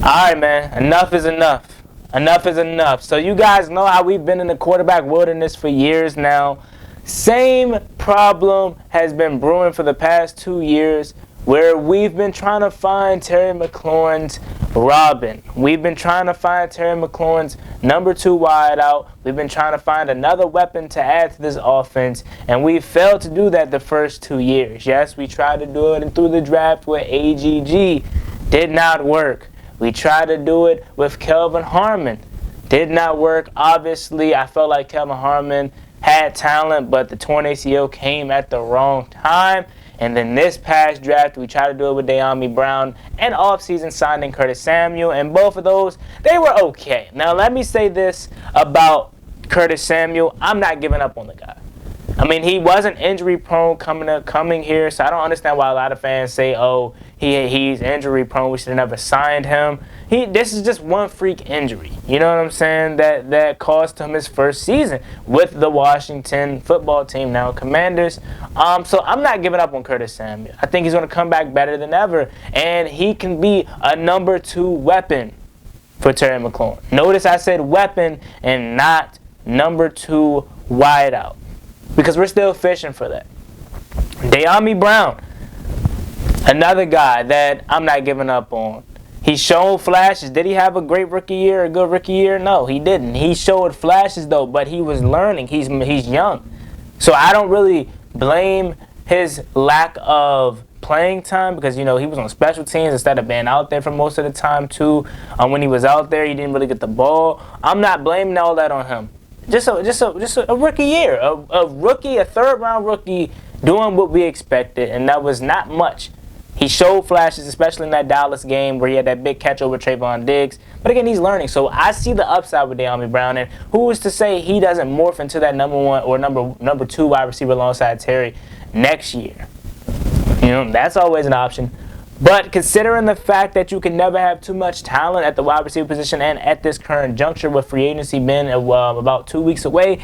All right, man. Enough is enough. Enough is enough. So you guys know how we've been in the quarterback wilderness for years now. Same problem has been brewing for the past 2 years, where we've been trying to find Terry McLaurin's Robin. We've been trying to find Terry McLaurin's number 2 wideout. We've been trying to find another weapon to add to this offense, and we failed to do that the first 2 years. Yes, we tried to do it through the draft with AGG. Did not work. We tried to do it with Kelvin Harmon. Did not work. Obviously, I felt like Kelvin Harmon had talent, but the torn ACL came at the wrong time. And then this past draft, we tried to do it with Dyami Brown and offseason signing Curtis Samuel. And both of those, they were okay. Now, let me say this about Curtis Samuel. I'm not giving up on the guy. I mean, he wasn't injury prone coming here, so I don't understand why a lot of fans say, oh, he's injury prone, we should have never signed him. This is just one freak injury, you know what I'm saying, that cost him his first season with the Washington football team, now Commanders. So I'm not giving up on Curtis Samuel. I think he's going to come back better than ever, and he can be a number 2 weapon for Terry McLaurin. Notice I said weapon and not number 2 wideout, because we're still fishing for that. Dyami Brown, another guy that I'm not giving up on. He showed flashes. Did he have a great rookie year, a good rookie year? No, he didn't. He showed flashes, though, but he was learning. He's young. So I don't really blame his lack of playing time, because, you know, he was on special teams instead of being out there for most of the time, too. When he was out there, he didn't really get the ball. I'm not blaming all that on him. Just a rookie year, a third-round rookie doing what we expected, and that was not much. He showed flashes, especially in that Dallas game where he had that big catch over Trayvon Diggs. But again, he's learning, so I see the upside with Dyami Brown. And who is to say he doesn't morph into that number 1 or number 2 wide receiver alongside Terry next year? You know, that's always an option. But considering the fact that you can never have too much talent at the wide receiver position, and at this current juncture with free agency being about 2 weeks away,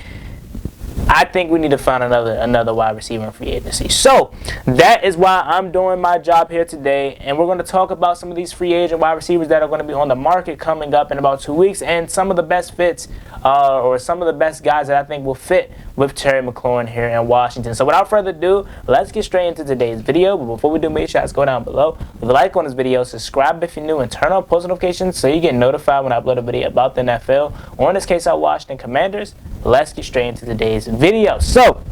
I think we need to find another wide receiver in free agency. So that is why I'm doing my job here today, and we're going to talk about some of these free agent wide receivers that are going to be on the market coming up in about 2 weeks, and some of the best fits or some of the best guys that I think will fit with Terry McLaurin here in Washington. So without further ado, let's get straight into today's video. But before we do, make sure you guys go down below, leave a like on this video, subscribe if you're new, and turn on post notifications so you get notified when I upload a video about the NFL, or in this case, our Washington Commanders. Let's get straight into today's video. So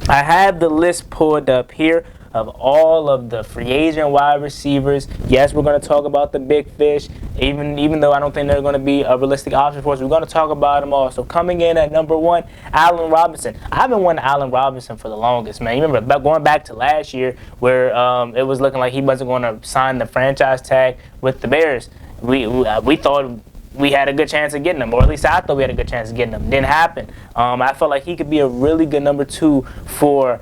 I have the list pulled up here of all of the free agent wide receivers. Yes, we're going to talk about the big fish, even though I don't think they're going to be a realistic option for us. We're going to talk about them all. So coming in at number 1, Allen Robinson. I haven't wanted Allen Robinson for the longest, man. You remember going back to last year where it was looking like he wasn't going to sign the franchise tag with the Bears. We thought we had a good chance of getting him, or at least I thought we had a good chance of getting him. Didn't happen. I felt like he could be a really good number 2 for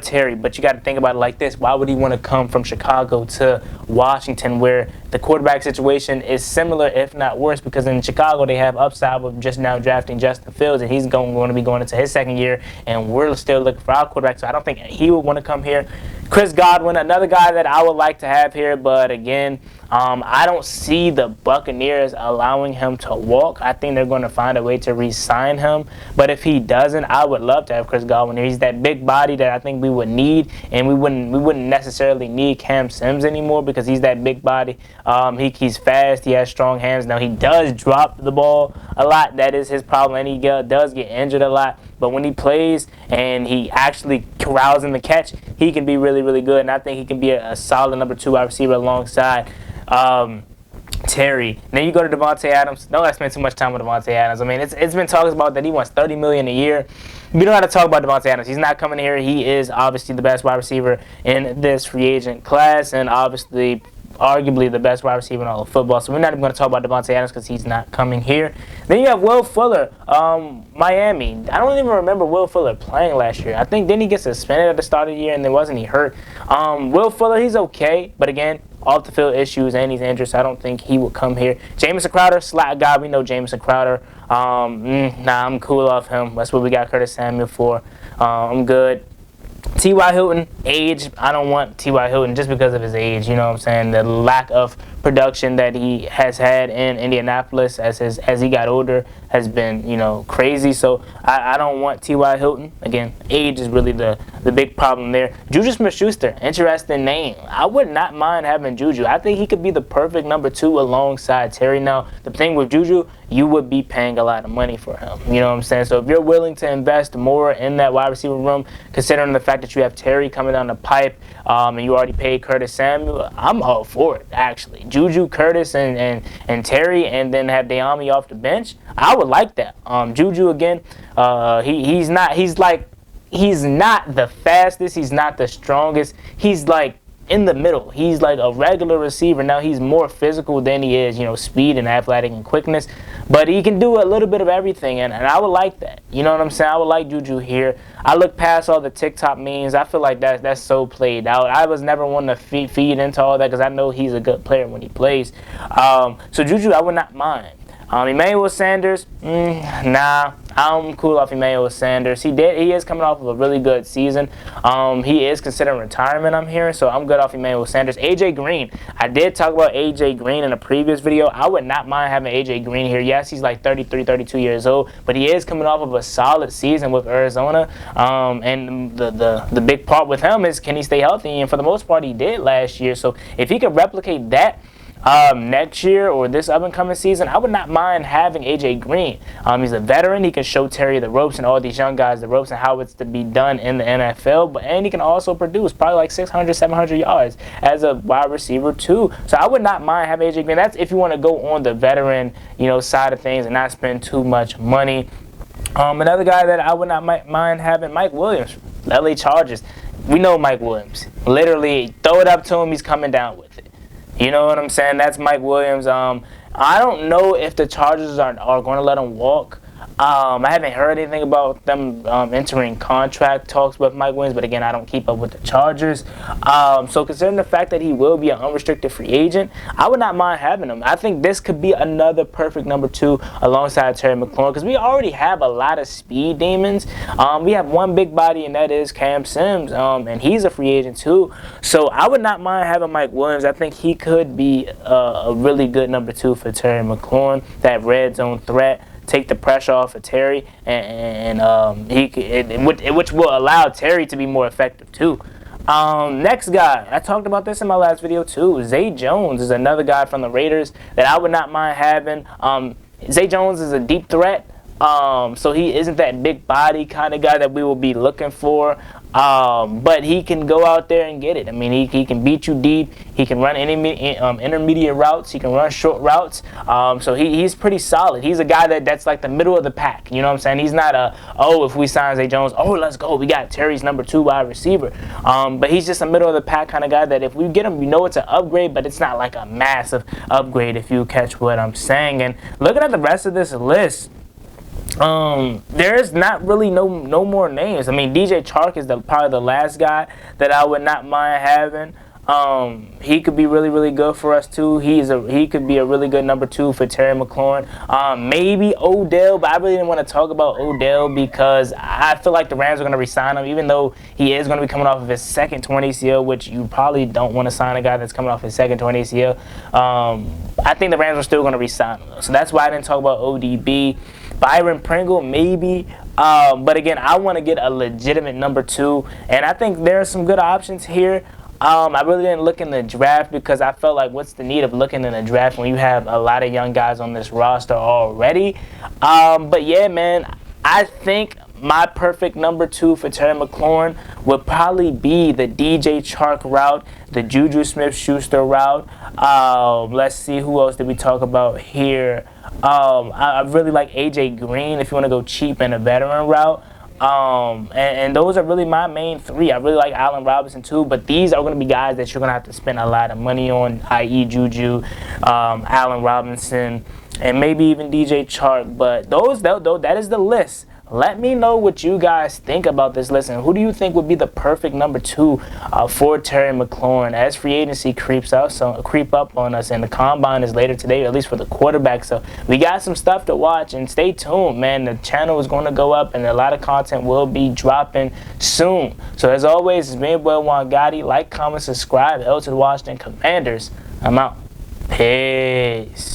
Terry, but you got to think about it like this. Why would he want to come from Chicago to Washington, where the quarterback situation is similar, if not worse, because in Chicago they have upside with just now drafting Justin Fields, and he's going to be going into his second year, and we're still looking for our quarterback, so I don't think he would want to come here. Chris Godwin, another guy that I would like to have here, but again, I don't see the Buccaneers allowing him to walk. I think they're going to find a way to re-sign him. But if he doesn't, I would love to have Chris Godwin here. He's that big body that I think we would need, and we wouldn't necessarily need Cam Sims anymore because he's that big body. He's fast. He has strong hands. Now, he does drop the ball a lot. That is his problem, and he does get injured a lot. But when he plays and he actually corrals in the catch, he can be really, really good. And I think he can be a solid number 2 wide receiver alongside Terry. Then you go to Devontae Adams. Don't let spend too much time with Devontae Adams. I mean, it's been talks about that he wants $30 million a year. We don't have to talk about Devontae Adams. He's not coming here. He is obviously the best wide receiver in this free agent class, and obviously arguably the best wide receiver in all of football. So we're not even going to talk about Devontae Adams because he's not coming here. Then you have Will Fuller, Miami. I don't even remember Will Fuller playing last year. I think didn't he get suspended at the start of the year, and then wasn't he hurt? Will Fuller, he's okay, but again, off the field issues and he's injured, so I don't think he will come here. Jamison Crowder, slot guy. We know Jamison Crowder. I'm cool off him. That's what we got Curtis Samuel for. I'm good. T.Y. Hilton, age, I don't want T.Y. Hilton just because of his age. You know what I'm saying? The lack of production that he has had in Indianapolis as he got older has been, you know, crazy. So I don't want T.Y. Hilton. Again, age is really the big problem there. Juju Smith-Schuster, interesting name. I would not mind having Juju. I think he could be the perfect number 2 alongside Terry. Now, the thing with Juju, you would be paying a lot of money for him. You know what I'm saying? So if you're willing to invest more in that wide receiver room, considering the fact that you have Terry coming down the pipe, and you already paid Curtis Samuel, I'm all for it, actually. Juju, Curtis, and Terry, and then have De'Ami off the bench, I would like that. Juju, again, he's not the fastest, he's not the strongest, he's like in the middle. He's like a regular receiver. Now, he's more physical than he is, you know, speed and athletic and quickness, but he can do a little bit of everything, and I would like that. You know what I'm saying? I would like Juju here. I look past all the TikTok memes. I feel like that's so played out. I was never one to feed into all that because I know he's a good player when he plays. So Juju, I would not mind. Emmanuel Sanders, nah, I'm cool off Emmanuel Sanders. He is coming off of a really good season. He is considering retirement, I'm hearing, so I'm good off Emmanuel Sanders. AJ Green, I did talk about AJ Green in a previous video. I would not mind having AJ Green here. Yes, he's like 33, 32 years old, but he is coming off of a solid season with Arizona. And the big part with him is, can he stay healthy? And for the most part, he did last year. So if he could replicate that next year or this up-and-coming season, I would not mind having AJ Green. He's a veteran. He can show Terry the ropes and all these young guys the ropes and how it's to be done in the NFL. And he can also produce probably like 600, 700 yards as a wide receiver too. So I would not mind having AJ Green. That's if you want to go on the veteran, you know, side of things and not spend too much money. Another guy that I would not mind having, Mike Williams, LA Chargers. We know Mike Williams. Literally, throw it up to him, he's coming down with it. You know what I'm saying? That's Mike Williams. I don't know if the Chargers are going to let him walk. I haven't heard anything about them entering contract talks with Mike Williams, but again, I don't keep up with the Chargers. So considering the fact that he will be an unrestricted free agent, I would not mind having him. I think this could be another perfect number 2 alongside Terry McLaurin, because we already have a lot of speed demons. We have one big body, and that is Cam Sims, and he's a free agent too. So I would not mind having Mike Williams. I think he could be a really good number 2 for Terry McLaurin, that red zone threat. Take the pressure off of Terry, and which will allow Terry to be more effective too. Next guy, I talked about this in my last video too. Zay Jones is another guy from the Raiders that I would not mind having. Zay Jones is a deep threat, so he isn't that big body kind of guy that we will be looking for. But he can go out there and get it. I mean, he can beat you deep. He can run intermediate routes. He can run short routes. So he's pretty solid. He's a guy that's like the middle of the pack. You know what I'm saying? He's not if we sign Zay Jones, let's go. We got Terry's number 2 wide receiver. But he's just a middle of the pack kind of guy that if we get him, you know it's an upgrade, but it's not like a massive upgrade if you catch what I'm saying. And looking at the rest of this list, there's not really no more names. I mean, DJ Chark is probably the last guy that I would not mind having. He could be really, really good for us too. He could be a really good number 2 for Terry McLaurin. Maybe Odell, but I really didn't want to talk about Odell because I feel like the Rams are going to re-sign him, even though he is going to be coming off of his second torn ACL, which you probably don't want to sign a guy that's coming off his second torn ACL. I think the Rams are still going to re-sign him, so that's why I didn't talk about ODB. Byron Pringle, maybe. But again, I want to get a legitimate number 2, and I think there are some good options here. I really didn't look in the draft because I felt like what's the need of looking in the draft when you have a lot of young guys on this roster already. But yeah, man, I think my perfect number 2 for Terry McLaurin would probably be the DJ Chark route, the Juju Smith-Schuster route. Let's see, who else did we talk about here? I really like AJ Green if you want to go cheap and a veteran route. And those are really my main 3. I really like Allen Robinson too, but these are going to be guys that you're going to have to spend a lot of money on, i.e. Juju, Allen Robinson, and maybe even DJ Chark. But that is the list Let me know what you guys think about this. Listen, who do you think would be the perfect number 2 for Terry McLaurin as free agency creep up on us, and the combine is later today, or at least for the quarterback. So we got some stuff to watch, and stay tuned, man. The channel is going to go up, and a lot of content will be dropping soon. So as always, it's me, boy Juan Gotti. Like, comment, subscribe. Hail to the Washington Commanders. I'm out. Peace.